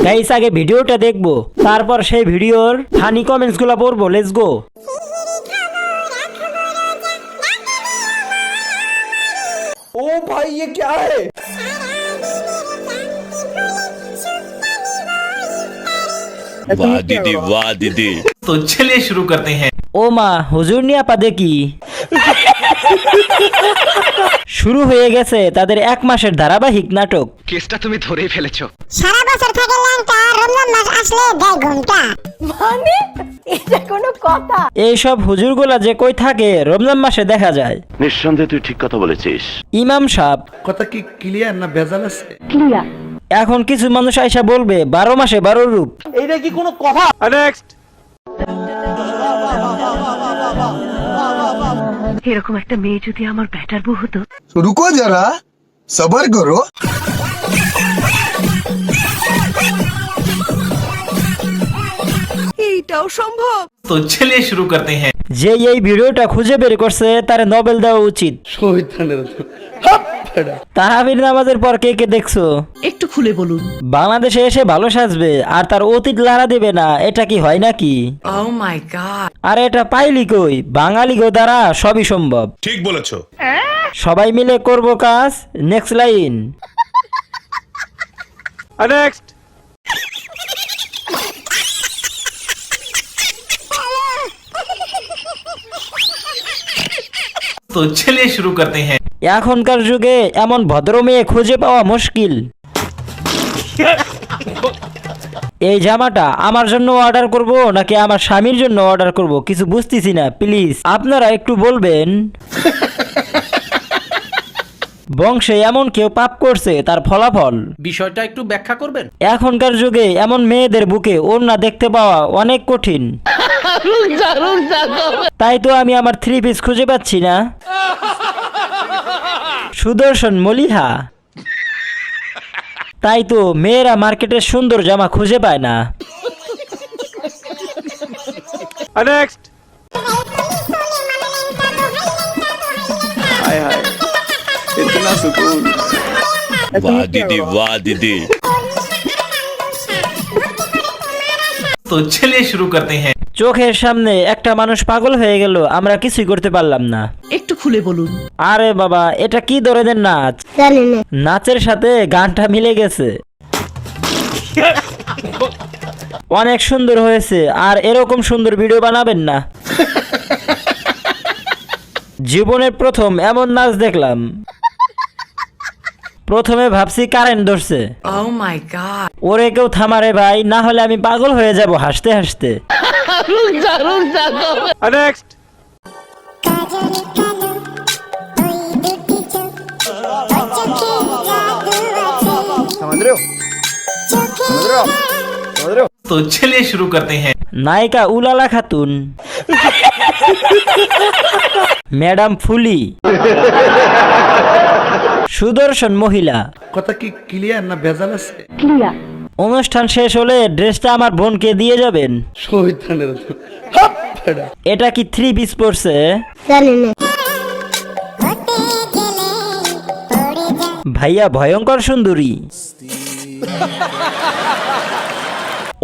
Guys আগে ভিডিওটা দেখবো, তারপর সেই ভিডিওর ফানি কমেন্টস গুলো পড়বো। Let's go. ओ भाई ये क्या है? वाह दीदी वाह दीदी। तो चलिए शुरू करते हैं। ও মা হুজুর নিয়া পা দেখি। শুরু হয়ে গেছে তাদের 1 মাসের ধারাবাহিক নাটক। কেসটা তুমি ধরেই ফেলেছো। সারা বছর থাকে ল্যাংটা, রমজান মাস আসলে দেয় ঘুমটা। মানে এটা কোনো কথা? এইসব হুজুরগুলা যে কই থাকে রমজান মাসে দেখা যায়। নিঃসন্দেহে তুই ঠিক কথা বলেছিস। ইমাম সাহেব কথা কি ক্লিয়ার না ভেজাল আছে? ক্লিয়ার। এখন কিছু মানুষ আইসা বলবে 12 মাসে 12 রূপ। এইটা কি কোনো কথা? নেক্সট। এরকম একটা মেয়ে যদি আমার ব্যাটার বউ হতো। रुको जरा सबर करो। এইটাও সম্ভব? तो चलिए शुरू करते हैं। যে এই ভিডিওটা খুঁজে বের করছে তার নোবেল দেওয়া উচিত। শহীদানের হাপ ফেড়া। তারাবির নামাজের পর কে কে দেখছো? একটু খুলে বলুন। বাংলাদেশে এসে ভালো সাজবে আর তার অতীত লাড়া দেবে না, এটা কি হয় নাকি? ও মাই গড। আর এটা পাইলি কই? বাঙালি গো দ্বারা সবই সম্ভব। ঠিক বলেছো। সবাই মিলে করব কাজ। Next line. নেক্সট। तो चलिए शुरू करते हैं। এখনকার যুগে এমন ভদ্র মেয়ে খুঁজে পাওয়া মুশকিল। এই জামাটা আমার জন্য অর্ডার করব নাকি আমার স্বামীর জন্য অর্ডার করব কিছু বুঝতেছি না, প্লিজ আপনারা একটু বলবেন। বংশে এমন কেউ পাপ করছে তার ফলাফল। বিষয়টা একটু ব্যাখ্যা করবেন? এখনকার যুগে এমন মেয়েদের বুকে ওড়না দেখতে পাওয়া অনেক কঠিন। তাই তো আমি আমার 3 পিস খুঁজে পাচ্ছি না। সুদর্শন মলিহা। তাই তো মেয়েরা মার্কেটে সুন্দর জামা খুঁজে পায় না। নেক্সট। हाय हाय इतना सुकून। वाह दीदी वाह दीदी। तो चलिए शुरू करते हैं। চোখের সামনে একটা মানুষ পাগল হয়ে গেল, আমরা কিছুই করতে পারলাম না। একটু খুলে বলুন। আরে বাবা এটা কি ধরনের নাচ? জানি না। নাচের সাথে গানটা মিলে গেছে। অনেক সুন্দর হয়েছে, আর এরকম সুন্দর ভিডিও বানাবেন না। জীবনের প্রথম এমন নাচ দেখলাম। প্রথমে ভাবছি কারেন্ট ধরছে। ও মাই গড। ওরে কেউ থামারে ভাই, না হলে আমি পাগল হয়ে যাব হাসতে হাসতে। নেক্সট। समझ रहे हो? समझ रहे हो? समझ रहे हो? तो चलिए शुरू करते हैं। নায়িকা উলালা খাতুন। ম্যাডাম ফুলি। সুদর্শন মহিলা। কথা কি ক্লিয়ার না ভেজাল আছে? ক্লিয়ার। অনুষ্ঠান শেষ হলে ড্রেসটা আমার বোনকে দিয়ে যাবেন। শহীদানের হাপ ফেড়া। এটা কি 3 পিস পড়ছে? জানি না। ভাইয়া ভয়ঙ্কর সুন্দরী।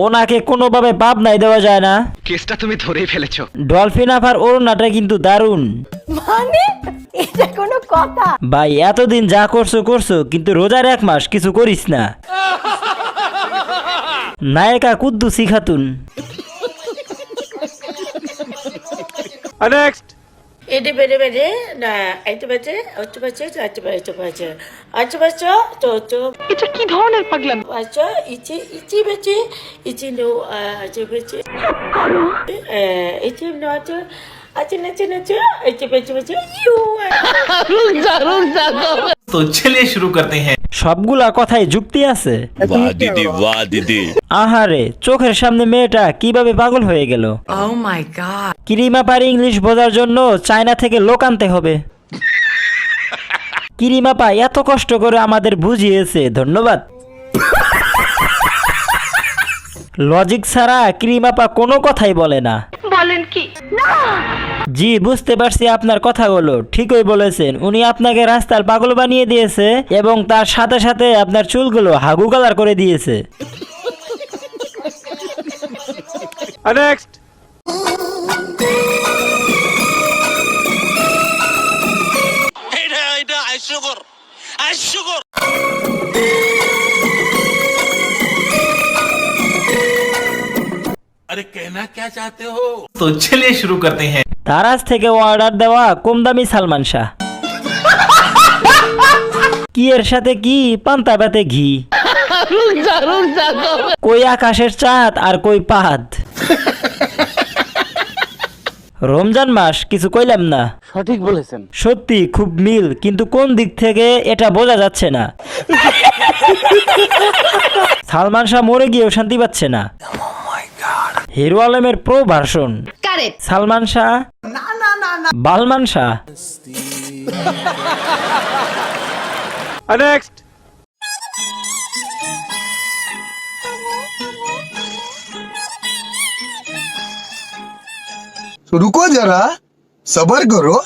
ওনাকে কোনোভাবে পাপ নাই দেওয়া যায় না। কেসটা তুমি ধরেই ফেলেছো। ডলফিন আফার ওড়নাটা কিন্তু দারুণ। মানে এটা কোনো কথা? ভাই এতদিন যা করছো করছো, কিন্তু রোজার 1 মাস কিছু করিস না। নায়িকা কুদ্দুসি খাতুন। নেক্সট। এটি বেড়ে বেড়ে না এইটা বাজে ওটা বাজে আচ্ছা বাজে বাজে আচ্ছা বাজে তো এটা কি ধরনের পাগলাম? আচ্ছা ইচি ইচি বাজে ইচি নো আচ্ছা বাজে করো। ইচি নো আচ্ছা আচ্ছা নাচে নাচে আচ্ছা বাজে বাজে ইউ। तो चलिए शुरू करते हैं। সবগুলা কথাই যুক্তি আছে। वाह दीदी वाह दीदी। আহারে চোখের সামনে মেয়েটা কিভাবে পাগল হয়ে গেল। ও মাই গড। কিরিমা পারি ইংলিশ বোঝার জন্য চায়না থেকে লোক আনতে হবে। কিরিমাপা এত কষ্ট করে আমাদের বুঝিয়েছে, ধন্যবাদ। লজিক ছাড়া কিরিমাপা কোনো কথাই বলে না। বলেন কি? না। জি বুঝতে পারছি আপনার কথাগুলো, ঠিকই বলেছেন। উনি আপনাকে রাস্তার পাগল বানিয়ে দিয়েছে এবং তার সাথে সাথে আপনার চুলগুলো হাগু কালার করে দিয়েছে। নেক্সট अरे कहना क्या चाहते हो? तो चलिए शुरू करते हैं। দারাজ থেকে অর্ডার দেওয়া কম দামি সালমান শাহ। কি এর সাথে কি পান্তা ভাতে ঘি, কই আকাশের চাঁদ আর কই পাহাদ। রমজান মাস কিছু কইলাম না। সঠিক বলেছেন। সত্যি খুব মিল, কিন্তু কোন দিক থেকে এটা বোঝা যাচ্ছে না। সালমান শাহ মরে গিয়েও শান্তি পাচ্ছে না। হিরো আলমের pro version Salman Shah, Balman Shah. Next रुको जरा सबर करो।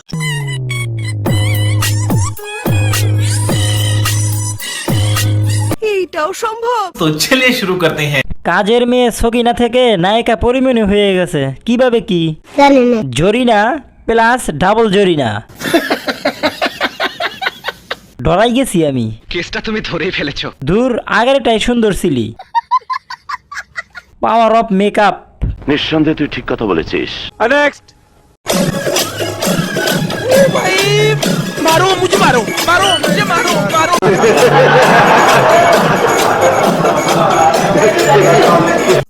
तो चलिए शुरू करते हैं। কাজের মেয়ে সকিনা থেকে নায়িকা পরিমণি হয়ে গেছে কিভাবে কি জরিনা প্লাস ডাবল জরিনা। ডরাই গেছি আমি। কেসটা তুমি ধরেই ফেলেছো। দূর আগেরটাই সুন্দর ছিলি। Power of makeup. নিঃসন্দেহে তুই ঠিক কথা বলেছিস। নেক্সট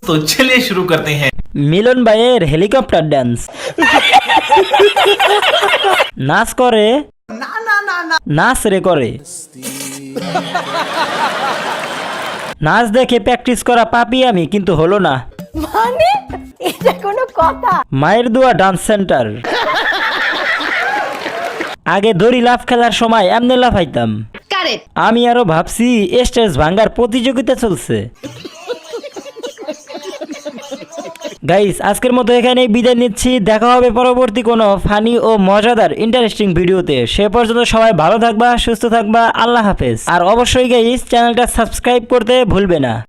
तो चलिए शुरू करते हैं। মিলন ভাইয়ের হেলিকপ্টার ডান্স। নাচ করে নাচ রে করে। নাচ দেখে প্র্যাকটিস করা পাপি আমি, কিন্তু হলো না। মানে এটা কোনো কথা? মায়ের দোয়া ডান্স সেন্টার। আগে দড়ি লাফ খেলার সময় এমনি লাফাইতাম। আমি আরো ভাবছি স্টেজ ভাঙ্গার প্রতিযোগিতা চলছে। গাইস আজকের মতো এখানেই বিদায় নিচ্ছি। দেখা হবে পরবর্তী কোনো ফানি ও মজাদার ইন্টারেস্টিং ভিডিওতে। সে পর্যন্ত সবাই ভালো থাকবা, সুস্থ থাকবা। আল্লাহ হাফেজ। আর অবশ্যই গাইস চ্যানেলটা সাবস্ক্রাইব করতে ভুলবে না।